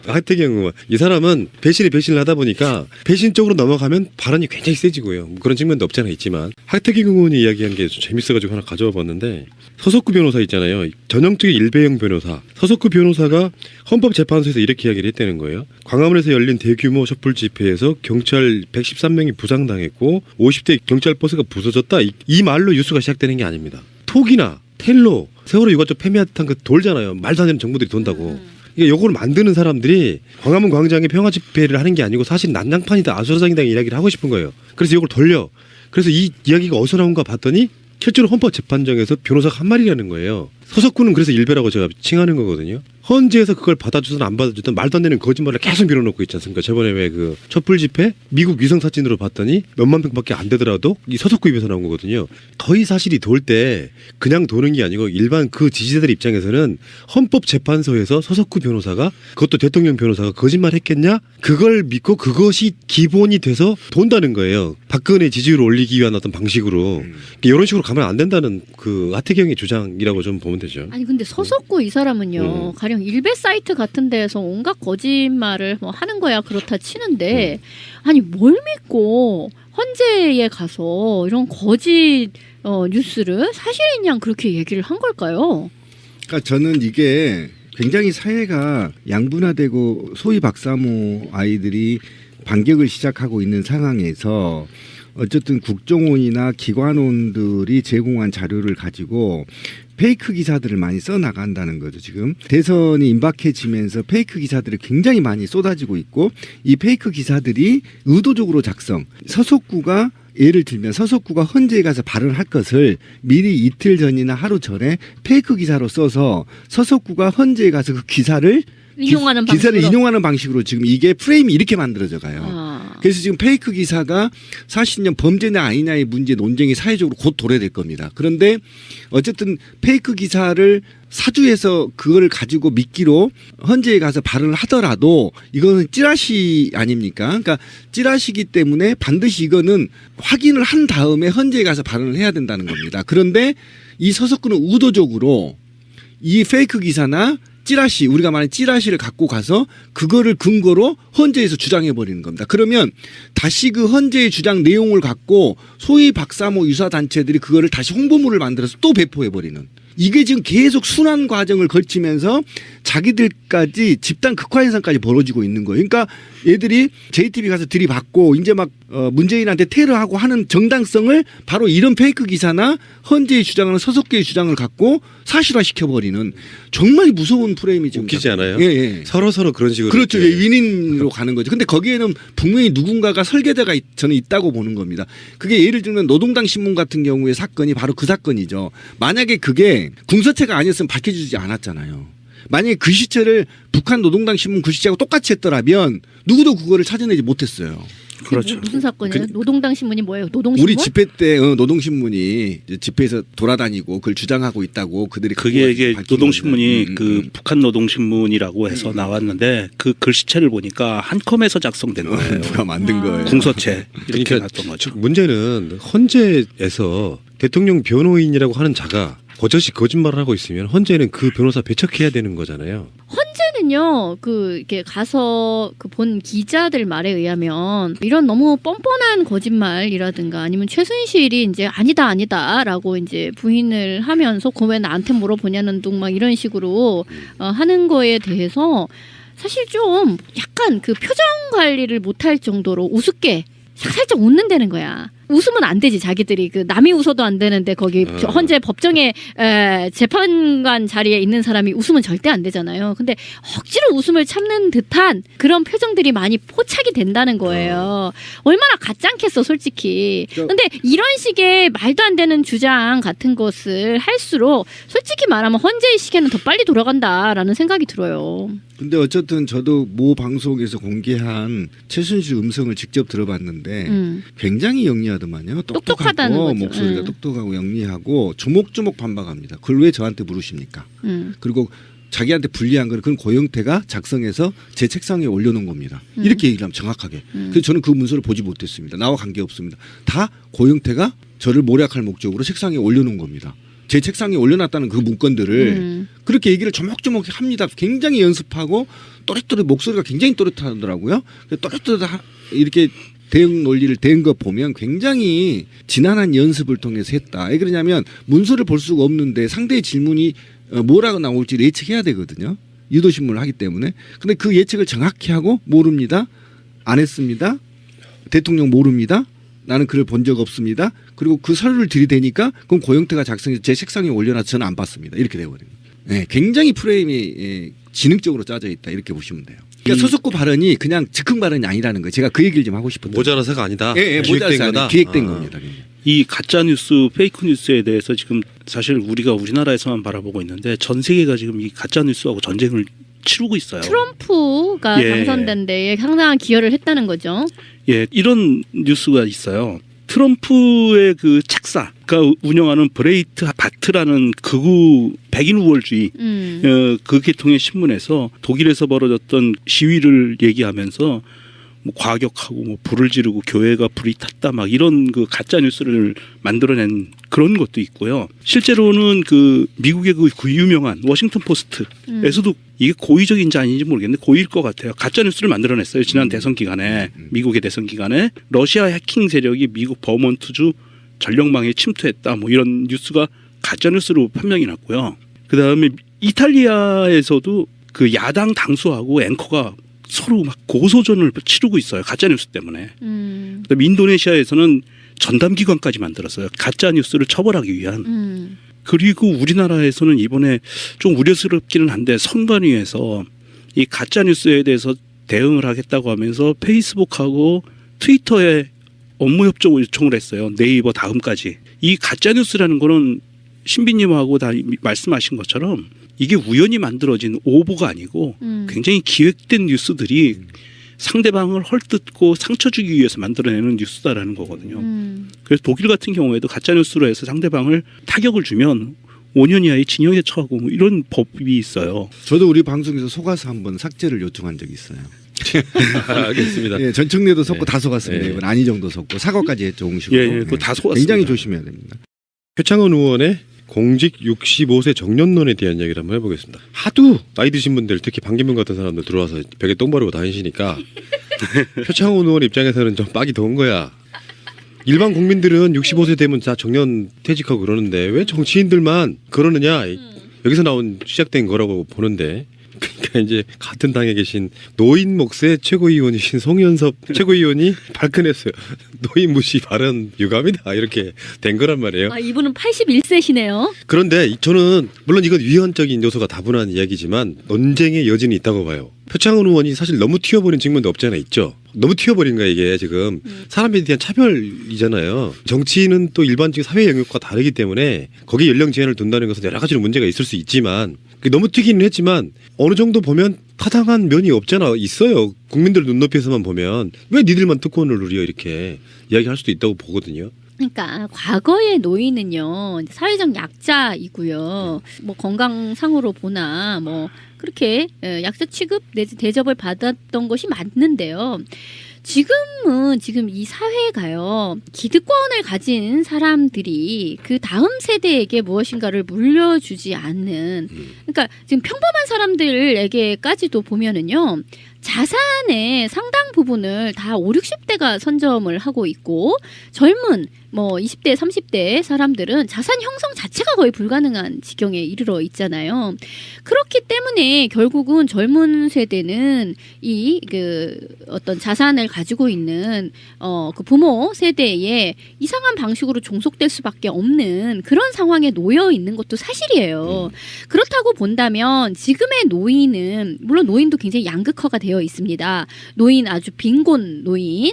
하태경 이 사람은 배신을 하다 보니까 배신 쪽으로 넘어가면 발언이 굉장히 세지고요. 뭐 그런 측면도 없잖아 있지만 하태경 의원이 이야기한 게 좀 재밌어가지고 하나 가져와 봤는데 서석구 변호사 있잖아요. 전형적인 일베형 변호사. 서석구 변호사가 헌법재판소에서 이렇게 이야기를 했다는 거예요. 광화문에서 열린 대규모 촛불 집회에서 경찰 113명이 부상당했고 50대 경찰 버스가 부서졌다. 이 말로 뉴스가 시작되는 게 아닙니다. 톡이나 텔로 세월호 유가족 폐미핫한 거 돌잖아요. 말도 안 되는 정보들이 돈다고. 이게 요거를 만드는 사람들이 광화문 광장에 평화 집회를 하는 게 아니고 사실 난장판이다 아수라장이다 이야기를 하고 싶은 거예요. 그래서 이걸 돌려. 그래서 이 이야기가 어디서 나온가 봤더니 실제로 헌법재판정에서 변호사가 한 말이라는 거예요. 서석구는 그래서 일베라고 제가 칭하는 거거든요. 헌재에서 그걸 받아주든 안 받아주든 말도 안 되는 거짓말을 계속 밀어놓고 있지 않습니까? 저번에 왜 그 촛불 집회 미국 위성 사진으로 봤더니 몇만 명밖에 안 되더라도 이 서석구 입에서 나온 거거든요. 거의 사실이 돌 때 그냥 도는 게 아니고 일반 그 지지자들 입장에서는 헌법재판소에서 서석구 변호사가 그것도 대통령 변호사가 거짓말했겠냐? 그걸 믿고 그것이 기본이 돼서 돈다는 거예요. 박근혜 지지율을 올리기 위한 어떤 방식으로 이런 식으로 가면 안 된다는 그 하태경의 주장이라고 좀 보면 되죠. 아니 근데 서석구 이 사람은요 가령 일베 사이트 같은 데에서 온갖 거짓말을 뭐 하는 거야 그렇다 치는데 아니 뭘 믿고 헌재에 가서 이런 거짓 뉴스를 사실인 양 그렇게 얘기를 한 걸까요? 그러니까 저는 이게 굉장히 사회가 양분화되고 소위 박사모 아이들이 반격을 시작하고 있는 상황에서 어쨌든 국정원이나 기관원들이 제공한 자료를 가지고 페이크 기사들을 많이 써나간다는 거죠. 지금 대선이 임박해지면서 페이크 기사들이 굉장히 많이 쏟아지고 있고 이 페이크 기사들이 의도적으로 작성. 서석구가 예를 들면 서석구가 헌재에 가서 발언할 것을 미리 이틀 전이나 하루 전에 페이크 기사로 써서 서석구가 헌재에 가서 그 기사를 인용하는 방식으로 지금 이게 프레임이 이렇게 만들어져 가요. 그래서 지금 페이크 기사가 사실은 범죄냐 아니냐의 문제 논쟁이 사회적으로 곧 도래될 겁니다. 그런데 어쨌든 페이크 기사를 사주해서 그걸 가지고 미끼로 헌재에 가서 발언을 하더라도 이거는 찌라시 아닙니까? 그러니까 찌라시기 때문에 반드시 이거는 확인을 한 다음에 헌재에 가서 발언을 해야 된다는 겁니다. 그런데 이 서석구는 의도적으로 이 페이크 기사나 찌라시 우리가 말하는 찌라시를 갖고 가서 그거를 근거로 헌재에서 주장해 버리는 겁니다. 그러면 다시 그 헌재의 주장 내용을 갖고 소위 박사모 유사 단체들이 그거를 다시 홍보물을 만들어서 또 배포해 버리는 이게 지금 계속 순환 과정을 거치면서 자기들까지 집단 극화 현상까지 벌어지고 있는 거예요. 그러니까 얘들이 JTBC 가서 들이받고 이제 막 문재인한테 테러하고 하는 정당성을 바로 이런 페이크 기사나 헌재의 주장하는 서석구의 주장을 갖고 사실화시켜버리는 정말 무서운 프레임이 지금 웃기지 않아요? 예, 예. 서로 그런 식으로 그렇죠. 예, 윈윈으로 가는 거죠. 근데 거기에는 분명히 누군가가 설계자가 저는 있다고 보는 겁니다. 그게 예를 들면 노동당 신문 같은 경우의 사건이 바로 그 사건이죠. 만약에 그게 궁서체가 아니었으면 밝혀지지 않았잖아요. 만약에 그 시체를 북한 노동당 신문 그 시체하고 똑같이 했더라면 누구도 그거를 찾아내지 못했어요. 그렇죠. 무슨 사건이에요? 노동당 신문이 뭐예요? 노동신문? 우리 집회 때 노동신문이 집회에서 돌아다니고 그걸 주장하고 있다고 그들이 그게 이게 노동신문이 그 북한 노동신문이라고 해서 나왔는데 그 글씨체를 보니까 한컴에서 작성된 거예요. 누가 만든 거예요. 궁서체 이렇게 그러니까 놨던 거죠. 문제는 헌재에서 대통령 변호인이라고 하는 자가 버젓이 거짓말을 하고 있으면 헌재는 그 변호사 배척해야 되는 거잖아요. 헌재는요, 이렇게 가서 본 기자들 말에 의하면 이런 너무 뻔뻔한 거짓말이라든가 아니면 최순실이 이제 아니다라고 이제 부인을 하면서 그거 왜 나한테 물어보냐는 둥 막 이런 식으로 하는 거에 대해서 사실 좀 약간 그 표정 관리를 못할 정도로 우습게 살짝 웃는다는 거야. 웃으면 안 되지. 자기들이 남이 웃어도 안 되는데 거기 헌재 법정에 재판관 자리에 있는 사람이 웃으면 절대 안 되잖아요. 근데 억지로 웃음을 참는 듯한 그런 표정들이 많이 포착이 된다는 거예요. 얼마나 가짜겠어 솔직히. 근데 이런 식의 말도 안 되는 주장 같은 것을 할수록 솔직히 말하면 헌재의 시계는 더 빨리 돌아간다라는 생각이 들어요. 근데 어쨌든 저도 모 방송에서 공개한 최순실 음성을 직접 들어봤는데 굉장히 영리하더만요. 똑똑하다는 똑똑하고 거죠. 목소리가 똑똑하고 영리하고 조목조목 반박합니다. 그걸 왜 저한테 물으십니까? 그리고 자기한테 불리한 건 그건 고영태가 작성해서 제 책상에 올려놓은 겁니다. 이렇게 얘기를 하면 정확하게. 그래서 저는 그 문서를 보지 못했습니다. 나와 관계없습니다. 다 고영태가 저를 모략할 목적으로 책상에 올려놓은 겁니다. 제 책상에 올려놨다는 그 문건들을 그렇게 얘기를 조목조목 합니다. 굉장히 연습하고 또렷또렷 목소리가 굉장히 또렷하더라고요. 또렷또렷 이렇게 대응 논리를 대응 거 보면 굉장히 지난한 연습을 통해서 했다. 왜 그러냐면 문서를 볼 수가 없는데 상대의 질문이 뭐라고 나올지 예측해야 되거든요. 유도신문을 하기 때문에. 근데 그 예측을 정확히 하고 모릅니다. 안 했습니다. 대통령 모릅니다. 나는 글을 본 적 없습니다. 그리고 그 서류를 들이대니까 그럼 고영태가 작성해서 제 책상에 올려놔서 저는 안 봤습니다. 이렇게 되어버립니다. 네, 굉장히 프레임이 지능적으로 짜져 있다. 이렇게 보시면 돼요. 그러니까 서석구 발언이 그냥 즉흥 발언이 아니라는 거예요. 제가 그 얘기를 좀 하고 싶었는데. 모자라서가 아니다. 예, 기획된 거다. 기획된 겁니다. 이 가짜 뉴스, 페이크 뉴스에 대해서 지금 사실 우리가 우리나라에서만 바라보고 있는데 전 세계가 지금 이 가짜 뉴스하고 전쟁을 치르고 있어요. 트럼프가 당선된 데에 상당한 기여를 했다는 거죠. 예, 이런 뉴스가 있어요. 트럼프의 그 책사가 운영하는 브레이트 바트라는 극우 백인 우월주의 그 계통의 신문에서 독일에서 벌어졌던 시위를 얘기하면서 뭐 과격하고 뭐 불을 지르고 교회가 불이 탔다 막 이런 그 가짜 뉴스를 만들어낸 그런 것도 있고요. 실제로는 그 미국의 그 유명한 워싱턴 포스트에서도 이게 고의적인지 아닌지 모르겠는데 고의일 것 같아요. 가짜 뉴스를 만들어냈어요. 지난 대선 기간에 미국의 대선 기간에 러시아 해킹 세력이 미국 버몬트주 전력망에 침투했다 뭐 이런 뉴스가 가짜 뉴스로 판명이 났고요. 그 다음에 이탈리아에서도 그 야당 당수하고 앵커가 서로 막 고소전을 치르고 있어요. 가짜뉴스 때문에. 그다음에 인도네시아에서는 전담기관까지 만들었어요. 가짜뉴스를 처벌하기 위한. 그리고 우리나라에서는 이번에 좀 우려스럽기는 한데 선관위에서 이 가짜뉴스에 대해서 대응을 하겠다고 하면서 페이스북하고 트위터에 업무 협조 요청을 했어요. 네이버 다음까지. 이 가짜뉴스라는 거는 신비님하고 다 말씀하신 것처럼 이게 우연히 만들어진 오보가 아니고 굉장히 기획된 뉴스들이 상대방을 헐뜯고 상처 주기 위해서 만들어내는 뉴스다라는 거거든요. 그래서 독일 같은 경우에도 가짜뉴스로 해서 상대방을 타격을 주면 5년 이하의 징역에 처하고 뭐 이런 법이 있어요. 저도 우리 방송에서 속아서 한번 삭제를 요청한 적이 있어요. 알겠습니다. 예, 전청래도 속고 네. 다 속았습니다. 네. 이번 안희정도 속고 사과까지 했죠. 공식으로. 예, 그거 다 속았습니다. 굉장히 조심해야 됩니다. 표창원 의원의 공직 65세 정년론에 대한 이야기를 한번 해보겠습니다. 하도 나이 드신 분들 특히 반기문 같은 사람들 들어와서 벽에 똥 바르고 다니시니까 표창원 의원 입장에서는 좀 빡이 더운 거야. 일반 국민들은 65세 되면 다 정년 퇴직하고 그러는데 왜 정치인들만 그러느냐. 여기서 나온 시작된 거라고 보는데 그러니까 이제 같은 당에 계신 노인 몫의 최고위원이신 송현섭 최고위원이 발끈했어요. 노인 무시 발언 유감이다 이렇게 된 거란 말이에요. 아, 이분은 81세시네요. 그런데 저는 물론 이건 위헌적인 요소가 다분한 이야기지만 논쟁의 여지는 있다고 봐요. 표창원 의원이 사실 너무 튀어버린 측면도 없지 않아 있죠. 너무 튀어버린 거야 이게 지금 사람에 대한 차별이잖아요. 정치인은 또 일반적인 사회 영역과 다르기 때문에 거기에 연령 제한을 둔다는 것은 여러 가지로 문제가 있을 수 있지만 너무 튀기는 했지만 어느 정도 보면 타당한 면이 없잖아 있어요. 국민들 눈높이에서만 보면 왜 니들만 특권을 누려 이렇게 이야기할 수도 있다고 보거든요. 그러니까 과거의 노인은요 사회적 약자이고요. 뭐 건강상으로 보나 뭐 그렇게 약자 취급 내지 대접을 받았던 것이 맞는데요. 지금 이 사회가요 기득권을 가진 사람들이 그 다음 세대에게 무엇인가를 물려주지 않는 그러니까 지금 평범한 사람들에게까지도 보면은요 자산의 상당 부분을 다 5, 60대가 선점을 하고 있고 젊은 뭐 20대, 30대 사람들은 자산 형성 자체가 거의 불가능한 지경에 이르러 있잖아요. 그렇기 때문에 결국은 젊은 세대는 이 그 어떤 자산을 가지고 있는 그 부모 세대에 이상한 방식으로 종속될 수밖에 없는 그런 상황에 놓여 있는 것도 사실이에요. 그렇다고 본다면 지금의 노인은 물론 노인도 굉장히 양극화가 되어 있습니다. 노인 아주 빈곤 노인이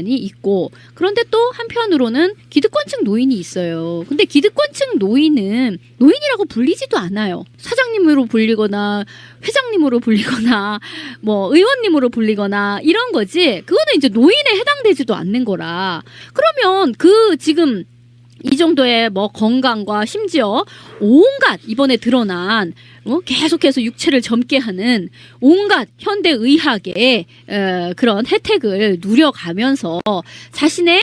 있고 그런데 또 한편으로는 기득권층 노인이 있어요. 근데 기득권층 노인은 노인이라고 불리지도 않아요. 사장님으로 불리거나 회장님으로 불리거나 뭐 의원님으로 불리거나 이런 거지. 그거는 이제 노인에 해당되지도 않는 거라. 그러면 그 지금 이 정도의 뭐 건강과 심지어 온갖 이번에 드러난 계속해서 육체를 젊게 하는 온갖 현대 의학의 그런 혜택을 누려가면서 자신의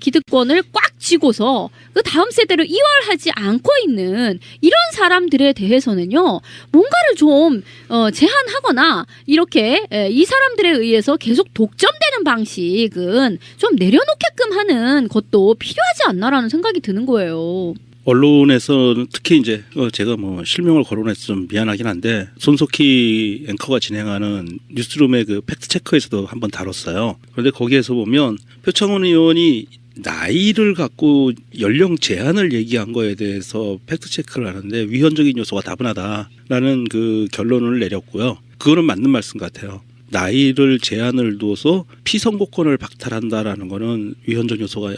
기득권을 꽉 쥐고서 그 다음 세대를 이월하지 않고 있는 이런 사람들에 대해서는요, 뭔가를 좀 제한하거나 이렇게 이 사람들에 의해서 계속 독점되는 방식은 좀 내려놓게끔 하는 것도 필요하지 않나라는 생각이 드는 거예요. 언론에서 특히 이제 제가 뭐 실명을 거론해서 좀 미안하긴 한데 손석희 앵커가 진행하는 뉴스룸의 그 팩트 체크에서도 한번 다뤘어요. 그런데 거기에서 보면 표창원 의원이 나이를 갖고 연령 제한을 얘기한 거에 대해서 팩트 체크를 하는데 위헌적인 요소가 다분하다라는 그 결론을 내렸고요. 그거는 맞는 말씀 같아요. 나이를 제한을 둬서 피선거권을 박탈한다라는 거는 위헌적 요소가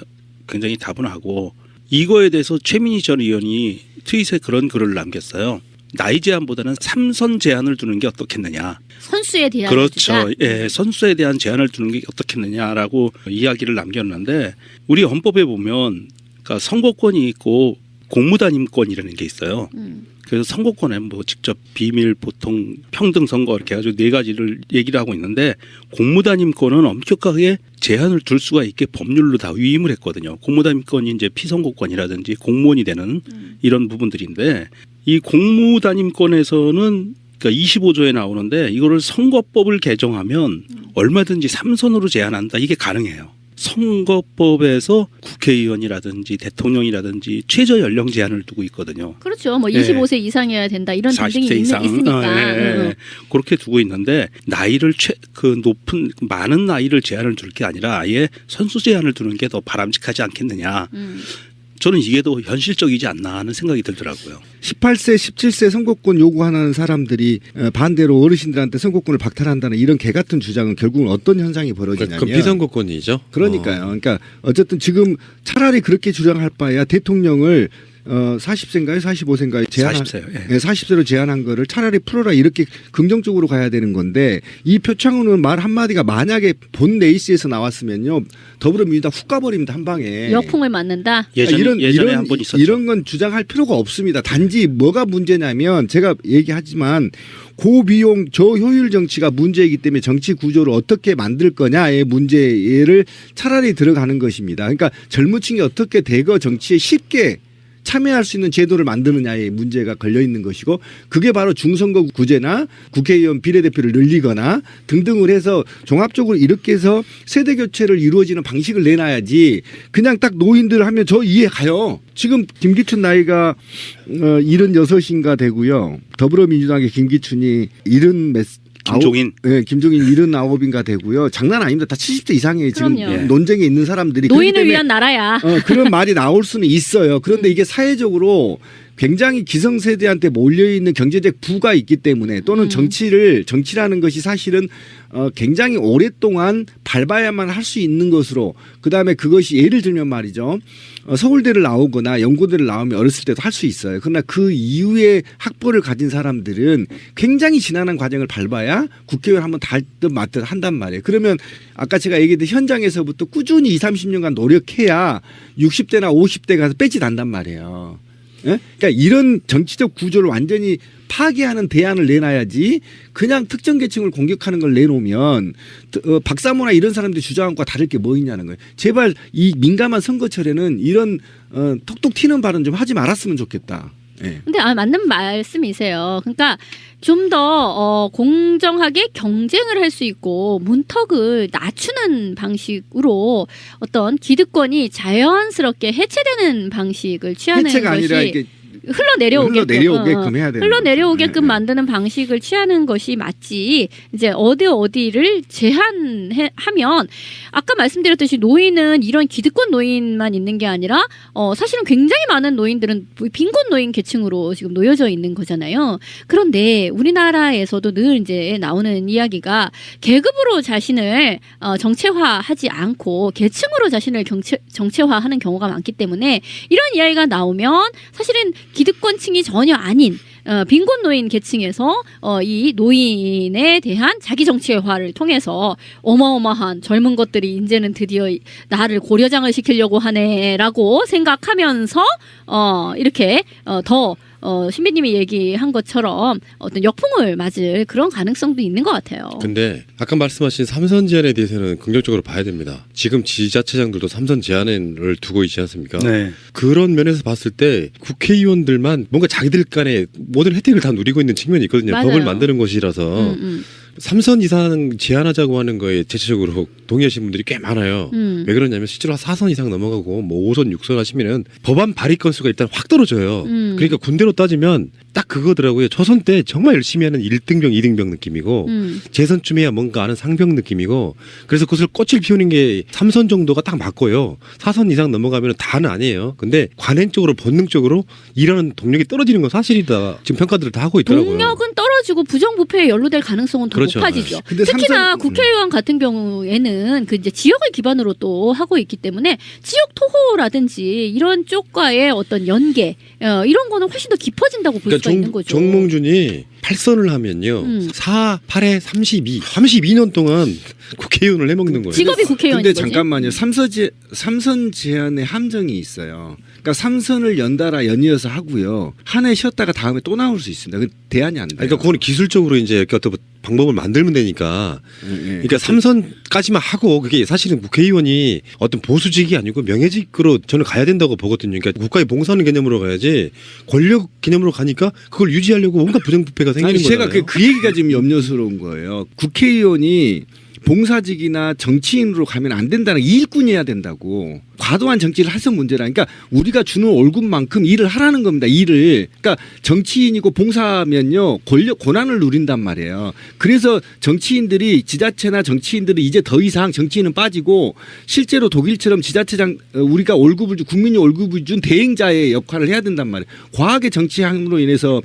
굉장히 다분하고, 이거에 대해서 최민희 전 의원이 트윗에 그런 글을 남겼어요. 나이 제한보다는 3선 제한을 두는 게 어떻겠느냐. 선수에 대한 그렇죠. 예, 선수에 대한 제한을 두는 게 어떻겠느냐라고 이야기를 남겼는데, 우리 헌법에 보면 그러니까 선거권이 있고 공무단임권이라는 게 있어요. 그래서 선거권에 뭐 직접 비밀, 보통, 평등 선거 이렇게 해가지고 네 가지를 얘기를 하고 있는데, 공무단임권은 엄격하게 제한을 둘 수가 있게 법률로 다 위임을 했거든요. 공무단임권이 이제 피선거권이라든지 공무원이 되는 이런 부분들인데, 이 공무단임권에서는 그러니까 25조에 나오는데 이거를 선거법을 개정하면 얼마든지 3선으로 제한한다. 이게 가능해요. 선거법에서 국회의원이라든지 대통령이라든지 최저 연령 제한을 두고 있거든요. 그렇죠. 뭐 25세 이상이어야 된다 이런 등등이 40세 이상 있으니까. 그렇게 두고 있는데, 나이를 높은 많은 나이를 제한을 둘 게 아니라 아예 선수 제한을 두는 게 더 바람직하지 않겠느냐. 저는 이게 더 현실적이지 않나 하는 생각이 들더라고요. 18세, 17세 선거권 요구하는 사람들이 반대로 어르신들한테 선거권을 박탈한다는 이런 개 같은 주장은 결국은 어떤 현상이 벌어지냐면, 그건 비선거권이죠. 그러니까요. 그러니까 어쨌든 지금 차라리 그렇게 주장할 바에야 대통령을 40세인가요? 45세인가요? 40세요. 예. 네, 40세로 제한한 거를 차라리 풀어라, 이렇게 긍정적으로 가야 되는 건데, 이 표창원은 말 한마디가 만약에 본 레이스에서 나왔으면요, 더불어민주당 훅 가버립니다, 한 방에. 역풍을 맞는다. 예전에 한 번 있었죠. 이런 건 주장할 필요가 없습니다. 단지 뭐가 문제냐면, 제가 얘기하지만 고비용 저효율 정치가 문제이기 때문에 정치 구조를 어떻게 만들 거냐의 문제를 차라리 들어가는 것입니다. 그러니까 젊은 층이 어떻게 대거 정치에 쉽게 참여할 수 있는 제도를 만드느냐의 문제가 걸려 있는 것이고, 그게 바로 중선거 구제나 국회의원 비례대표를 늘리거나 등등을 해서 종합적으로 이렇게 해서 세대 교체를 이루어지는 방식을 내놔야지, 그냥 딱 노인들 하면 저 이해 가요. 지금 김기춘 나이가 76인가 되고요. 더불어민주당의 김기춘이 70 김종인. 네, 김종인 79인가 되고요. 장난 아닙니다. 다 70대 이상이에요. 지금 그럼요. 논쟁에 있는 사람들이. 노인을 위한 나라야. 그런 말이 나올 수는 있어요. 그런데 이게 사회적으로 굉장히 기성세대한테 몰려있는 경제적 부가 있기 때문에, 또는 정치라는 것이 사실은 굉장히 오랫동안 밟아야만 할 수 있는 것으로, 그다음에 그것이 예를 들면 말이죠, 서울대를 나오거나 연고대를 나오면 어렸을 때도 할 수 있어요. 그러나 그 이후에 학벌을 가진 사람들은 굉장히 지난한 과정을 밟아야 국회의원 한번 닿듯 맞듯 한단 말이에요. 그러면 아까 제가 얘기했던 현장에서부터 꾸준히 20, 30년간 노력해야 60대나 50대 가서 배지 난단 말이에요. 예? 그러니까 이런 정치적 구조를 완전히 파괴하는 대안을 내놔야지, 그냥 특정 계층을 공격하는 걸 내놓으면 박사모나 이런 사람들이 주장한 것과 다를 게 뭐 있냐는 거예요. 제발 이 민감한 선거철에는 이런 톡톡 튀는 발언 좀 하지 말았으면 좋겠다. 예. 근데 맞는 말씀이세요. 그러니까 좀 더 공정하게 경쟁을 할 수 있고 문턱을 낮추는 방식으로 어떤 기득권이 자연스럽게 해체되는 방식을 취하는 해체가 것이 아니라 이게 흘러내려오게끔 해야 되는 흘러내려오게끔 거죠. 만드는 방식을 취하는 것이 맞지, 이제 어디를 제한하면, 아까 말씀드렸듯이 노인은 이런 기득권 노인만 있는 게 아니라 사실은 굉장히 많은 노인들은 빈곤 노인 계층으로 지금 놓여져 있는 거잖아요. 그런데 우리나라에서도 늘 이제 나오는 이야기가 계급으로 자신을 정체화하지 않고 계층으로 자신을 정체화하는 경우가 많기 때문에, 이런 이야기가 나오면 사실은 기득권층이 전혀 아닌 빈곤 노인 계층에서 이 노인에 대한 자기 정치화를 통해서 어마어마한 젊은 것들이 이제는 드디어 나를 고려장을 시키려고 하네라고 생각하면서 이렇게 더 신비님이 얘기한 것처럼 어떤 역풍을 맞을 그런 가능성도 있는 것 같아요. 근데 아까 말씀하신 삼선 제한에 대해서는 긍정적으로 봐야 됩니다. 지금 지자체장들도 삼선 제한을 두고 있지 않습니까? 네. 그런 면에서 봤을 때 국회의원들만 뭔가 자기들 간에 모든 혜택을 다 누리고 있는 측면이 있거든요. 맞아요. 법을 만드는 것이라서. 삼선 이상 제한하자고 하는 거에 대체적으로 동의하시는 분들이 꽤 많아요. 왜 그러냐면 실제로 4선 이상 넘어가고 뭐 5선, 6선 하시면은 법안 발의 건수가 일단 확 떨어져요. 그러니까 군대로 따지면 딱 그거더라고요. 초선 때 정말 열심히 하는 1등병, 2등병 느낌이고 재선쯤에야 뭔가 아는 상병 느낌이고 그래서 그것을 꽃을 피우는 게 3선 정도가 딱 맞고요. 4선 이상 넘어가면 다는 아니에요. 근데 관행적으로 본능적으로 일하는 동력이 떨어지는 건 사실이다. 지금 평가들을 다 하고 있더라고요. 동력은 떨어지고 부정부패에 연루될 가능성은 더 그렇죠. 높아지죠. 근데 특히나 국회의원 같은 경우에는 그 이제 지역을 기반으로 또 하고 있기 때문에 지역 토호라든지 이런 쪽과의 어떤 연계 이런 거는 훨씬 더 깊어진다고 볼 수가 있는 거죠. 정몽준이 8선을 하면요. 4, 8에 32. 32년 동안 국회의원을 해먹는 거예요. 직업이 국회의원인 근데 거지. 잠깐만요. 삼선 제한의 함정이 있어요. 그러니까 3선을 연달아 연이어서 하고요. 한 해 쉬었다가 다음에 또 나올 수 있습니다. 그 대안이 안 돼요. 그러니까 그건 기술적으로 이제 어떤 방법을 만들면 되니까. 그러니까 3선까지만 하고 그게 사실은 국회의원이 어떤 보수직이 아니고 명예직으로 저는 가야 된다고 보거든요. 그러니까 국가에 봉사하는 개념으로 가야지 권력 개념으로 가니까 그걸 유지하려고 뭔가 부정부패가 생기는 아니 제가 거잖아요. 그 얘기가 지금 염려스러운 거예요. 국회의원이 봉사직이나 정치인으로 가면 안 된다는 일꾼이어야 된다고. 과도한 정치를 해서 문제라. 그러니까 우리가 주는 월급만큼 일을 하라는 겁니다. 일을. 그러니까 정치인이고 봉사면요 권한을 누린단 말이에요. 그래서 정치인들이 지자체나 정치인들이 이제 더 이상 정치인은 빠지고 실제로 독일처럼 지자체장 우리가 월급을 준 국민이 월급을 준 대행자의 역할을 해야 된단 말이에요. 과하게 정치함으로 인해서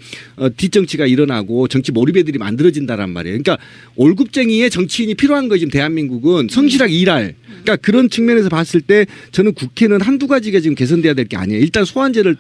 뒷정치가 일어나고 정치 몰입애들이 만들어진다란 말이에요. 그러니까 월급쟁이의 정치인이 필요한 거예요. 지금 대한민국은 성실하게 일할. 그러니까 그런 측면에서 봤을 때 저는 국회는 한두 가지가 지금 개선돼야 될 게 아니에요. 일단 소환제를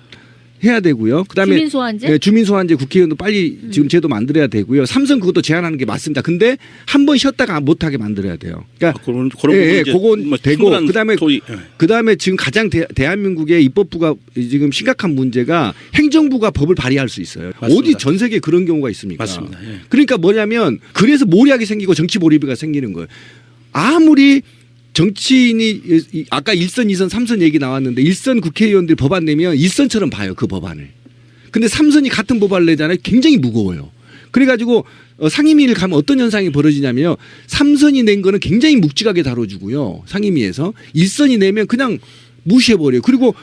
해야 되고요. 그다음에 주민소환제? 네, 주민소환제 국회의원도 빨리 지금 제도 만들어야 되고요. 삼선 그것도 제한하는 게 맞습니다. 근데 한 번 쉬었다가 못하게 만들어야 돼요. 그러니까 그런 그건 되고 그다음에 소위, 그다음에 지금 가장 대한민국의 입법부가 지금 심각한 문제가 행정부가 법을 발의할 수 있어요. 맞습니다. 어디 전 세계에 그런 경우가 있습니까? 맞습니다. 예. 그러니까 뭐냐면 그래서 몰약이 생기고 정치 몰입이 생기는 거예요. 아무리 정치인이 아까 1선, 2선, 3선 얘기 나왔는데 1선 국회의원들이 법안 내면 1선처럼 봐요. 그 법안을. 근데 3선이 같은 법안을 내잖아요. 굉장히 무거워요. 그래가지고 상임위를 가면 어떤 현상이 벌어지냐면요. 3선이 낸 거는 굉장히 묵직하게 다뤄주고요. 상임위에서. 1선이 내면 그냥 무시해버려요. 그리고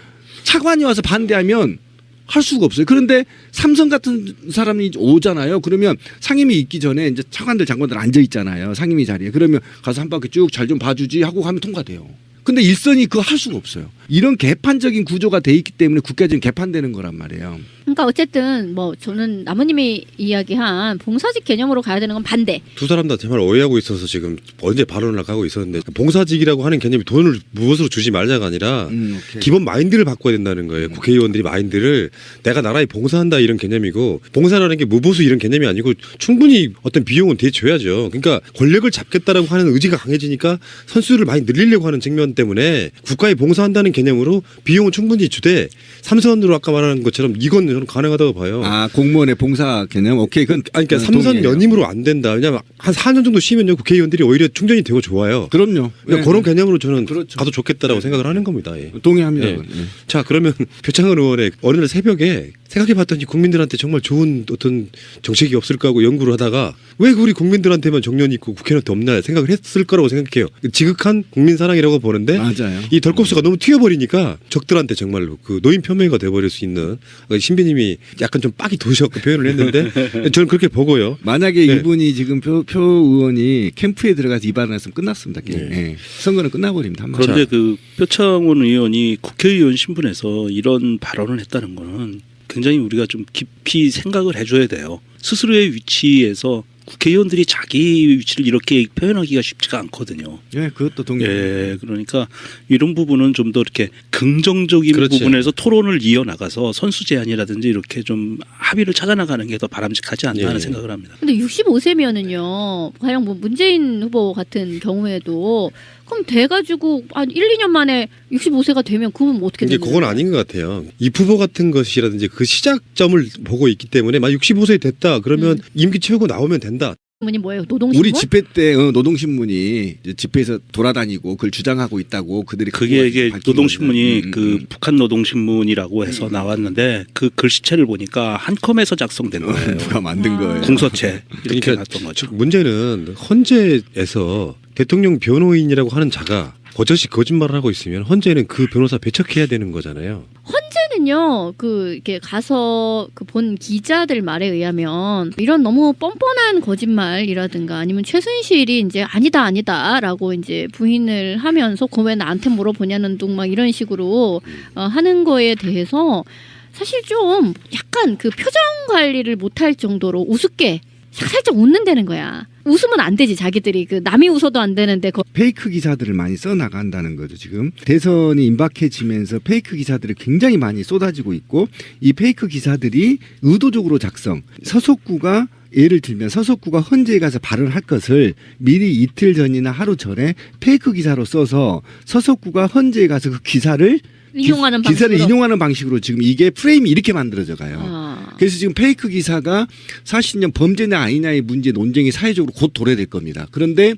차관이 와서 반대하면 할 수가 없어요. 그런데 삼선 같은 사람이 오잖아요. 그러면 상임위 있기 전에 이제 차관들 장관들 앉아 있잖아요. 상임위 자리에. 그러면 가서 한 바퀴 쭉 잘 좀 봐주지 하고 가면 통과돼요. 근데 일선이 그거 할 수가 없어요. 이런 개판적인 구조가 돼 있기 때문에 국회가 지금 개판되는 거란 말이에요. 그러니까 어쨌든 뭐 저는 나무님이 이야기한 봉사직 개념으로 가야 되는 건 반대. 두 사람 다 정말 오해하고 있어서 지금 언제 발언을 나가고 있었는데 봉사직이라고 하는 개념이 돈을 무엇으로 주지 말자가 아니라 오케이. 기본 마인드를 바꿔야 된다는 거예요. 국회의원들이 마인드를 내가 나라에 봉사한다 이런 개념이고 봉사라는 게 무보수 이런 개념이 아니고 충분히 어떤 비용은 대줘야죠. 그러니까 권력을 잡겠다라고 하는 의지가 강해지니까 선수를 많이 늘리려고 하는 측면 때문에 국가에 봉사한다는 개념으로 비용은 충분히 주되 삼선으로 아까 말하는 것처럼 이건 저는 가능하다고 봐요. 아 공무원의 봉사 개념 오케이 그건 아니, 그러니까 삼선 연임으로 안 된다. 왜냐하면 한 4년 정도 쉬면요 국회의원들이 오히려 충전이 되고 좋아요. 그럼요. 그러니까 그런 개념으로 저는 그렇죠. 가도 좋겠다라고 생각을 하는 겁니다. 예. 동의합니다. 예. 자 그러면 표창원 의원의 어느 날 새벽에 생각해봤더니 국민들한테 정말 좋은 어떤 정책이 없을까 하고 연구를 하다가 왜 우리 국민들한테만 정년이 있고 국회의원한테 없나 생각을 했을 거라고 생각해요. 지극한 국민사랑이라고 보는데 맞아요. 이 덜kop스가 너무 튀어버리니까 적들한테 정말로 그 노인 편명이 돼버릴 수 있는 신비님이 약간 좀 빡이 도셔갖고 표현을 했는데 저는 그렇게 보고요. 만약에 네. 이분이 지금 표 의원이 캠프에 들어가서 이 발언을 했으면 끝났습니다. 게임. 네. 예. 선거는 끝나버립니다. 한 번. 그런데 그 표창원 의원이 국회의원 신분에서 이런 발언을 했다는 거는 굉장히 우리가 좀 깊이 생각을 해줘야 돼요. 스스로의 위치에서 국회의원들이 자기 위치를 이렇게 표현하기가 쉽지가 않거든요. 예, 그것도 동의해요. 예, 그러니까 이런 부분은 좀 더 이렇게 긍정적인 그렇지. 부분에서 토론을 이어나가서 선수 제안이라든지 이렇게 좀 합의를 찾아나가는 게 더 바람직하지 않나 하는 예. 생각을 합니다. 근데 65세면은요, 가령 뭐 문재인 후보 같은 경우에도 그럼 돼가지고 한 1, 2년 만에 65세가 되면 그건 어떻게 이게 되는 그건 아닌 것 같아요. 이 후보 같은 것이라든지 그 시작점을 보고 있기 때문에 만 65세 됐다 그러면 임기 채우고 나오면 된다. 신문이 뭐예요? 노동신문? 우리 집회 때 노동신문이 이제 집회에서 돌아다니고 그걸 주장하고 있다고 그들이 그게 이게 밝힌 노동신문이 거거든요. 그 북한 노동신문이라고 해서 나왔는데 그 글씨체를 보니까 한컴에서 작성된 거예요. 누가 만든 거예요. 궁서체 이렇게 그러니까 났던 거죠. 문제는 헌재에서 대통령 변호인이라고 하는 자가 버젓이 거짓말을 하고 있으면 헌재는 그 변호사 배척해야 되는 거잖아요. 헌재는요, 이렇게 가서 그 본 기자들 말에 의하면 이런 너무 뻔뻔한 거짓말이라든가 아니면 최순실이 이제 아니다라고 이제 부인을 하면서 그거 왜 나한테 물어보냐는 둥 막 이런 식으로 하는 거에 대해서 사실 좀 약간 그 표정 관리를 못할 정도로 우습게 살짝 웃는다는 거야. 웃으면 안 되지. 자기들이 그 남이 웃어도 안 되는데 페이크 기사들을 많이 써나간다는 거죠. 지금 대선이 임박해지면서 페이크 기사들이 굉장히 많이 쏟아지고 있고 이 페이크 기사들이 의도적으로 작성. 서석구가 예를 들면 서석구가 헌재에 가서 발언할 것을 미리 이틀 전이나 하루 전에 페이크 기사로 써서 서석구가 헌재에 가서 그 기사를 인용하는 기사를 방식으로. 인용하는 방식으로 지금 이게 프레임이 이렇게 만들어져 가요. 아. 그래서 지금 페이크 기사가 사실은 범죄냐 아니냐의 문제 논쟁이 사회적으로 곧 도래될 겁니다. 그런데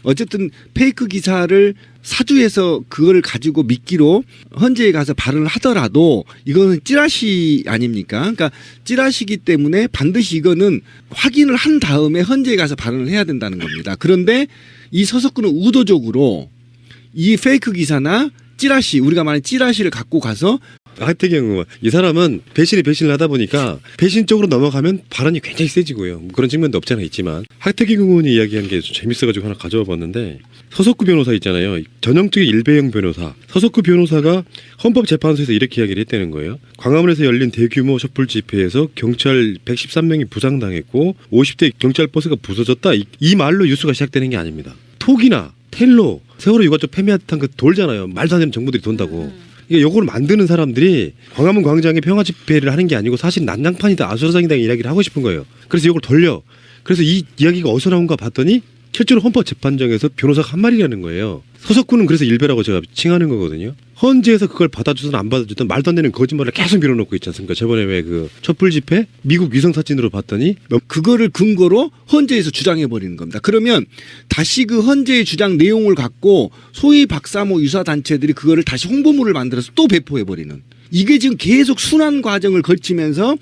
어쨌든 페이크 기사를 사주해서 그걸 가지고 미끼로 헌재에 가서 발언을 하더라도 이거는 찌라시 아닙니까? 그러니까 찌라시기 때문에 반드시 이거는 확인을 한 다음에 헌재에 가서 발언을 해야 된다는 겁니다. 그런데 이 서석구는 의도적으로 이 페이크 기사나 찌라시, 우리가 말하는 찌라시를 갖고 가서 하태경 의원 이 사람은 배신을 하다 보니까 배신 쪽으로 넘어가면 발언이 굉장히 세지고요. 뭐 그런 측면도 없잖아 있지만 하태경 의원이 이야기한 게 좀 재밌어가지고 하나 가져와 봤는데 서석구 변호사 있잖아요. 전형적인 일배형 변호사. 서석구 변호사가 헌법재판소에서 이렇게 이야기를 했다는 거예요. 광화문에서 열린 대규모 촛불 집회에서 경찰 113명이 부상당했고 50대 경찰 버스가 부서졌다. 이 말로 뉴스가 시작되는 게 아닙니다. 톡이나 텔로 세월호 유가족 폐미한 그 돌잖아요. 말도 안 되는 정보들이 돈다고. 이게 요거를 만드는 사람들이 광화문 광장에 평화 집회를 하는 게 아니고 사실 난장판이다 아수라장이다 이야기를 하고 싶은 거예요. 그래서 이걸 돌려. 그래서 이 이야기가 어디서 나온가 봤더니 실제로 헌법재판정에서 변호사가 한 말이라는 거예요. 서석구는 그래서 일배라고 제가 칭하는 거거든요. 헌재에서 그걸 받아주든 안 받아주든 말도 안 되는 거짓말을 계속 밀어놓고 있지 않습니까? 저번에 왜 그 촛불 집회 미국 위성사진으로 봤더니 그거를 근거로 헌재에서 주장해 버리는 겁니다. 그러면 다시 그 헌재의 주장 내용을 갖고 소위 박사모 유사 단체들이 그거를 다시 홍보물을 만들어서 또 배포해 버리는. 이게 지금 계속 순환 과정을 거치면서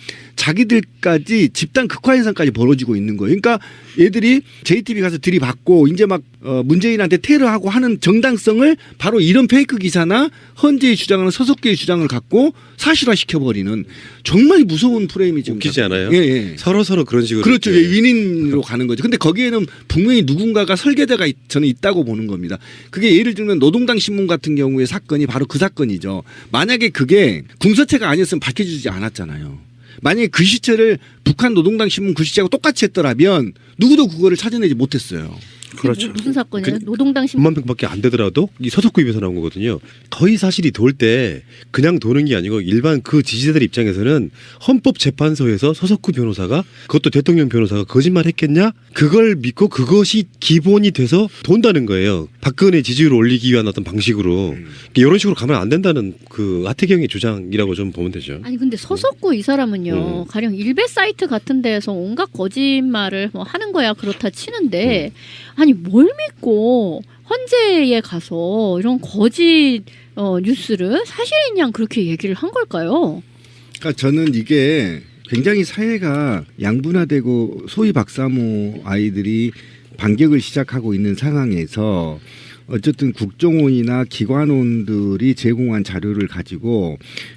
자기들까지 집단 극화 현상까지 벌어지고 있는 거예요. 그러니까 얘들이 JTBC 가서 들이받고 이제 막 문재인한테 테러하고 하는 정당성을 바로 이런 페이크 기사나 헌재의 주장하는 서석구의 주장을 갖고 사실화 시켜버리는 정말 무서운 프레임이 지금 웃기지 않아요? 예, 예. 서로 그런 식으로 그렇죠. 이렇게. 예, 윈윈으로 가는 거죠. 근데 거기에는 분명히 누군가가 설계자가 저는 있다고 보는 겁니다. 그게 예를 들면 노동당 신문 같은 경우의 사건이 바로 그 사건이죠. 만약에 그게 궁서체가 아니었으면 밝혀지지 않았잖아요. 만약에 그 시체를 북한 노동당 신문 그 시체하고 똑같이 했더라면 누구도 그거를 찾아내지 못했어요. 그렇죠. 무슨 사건이에요? 그- 노동당 신문. 5만 평밖에 안 되더라도 이 서석구 입에서 나온 거거든요. 거의 사실이 돌 때 그냥 도는 게 아니고 일반 그 지지자들 입장에서는 헌법재판소에서 서석구 변호사가 그것도 대통령 변호사가 거짓말했겠냐? 그걸 믿고 그것이 기본이 돼서 돈다는 거예요. 박근혜 지지율을 올리기 위한 어떤 방식으로 이런 식으로 가면 안 된다는 그 하태경의 주장이라고 좀 보면 되죠. 아니 근데 서석구 이 사람은요 가령 일베 사이트 같은 데에서 온갖 거짓말을 뭐 하는 거야 그렇다 치는데 아니 뭘 믿고 헌재에 가서 이런 거짓 뉴스를 사실인 양 그렇게 얘기를 한 걸까요? 그러니까 저는 이게 굉장히 사회가 양분화되고 소위 박사모 아이들이 반격을 시작하고 있는 상황에서 어쨌든 국정원이나 기관원들이 제공한 자료를 가지고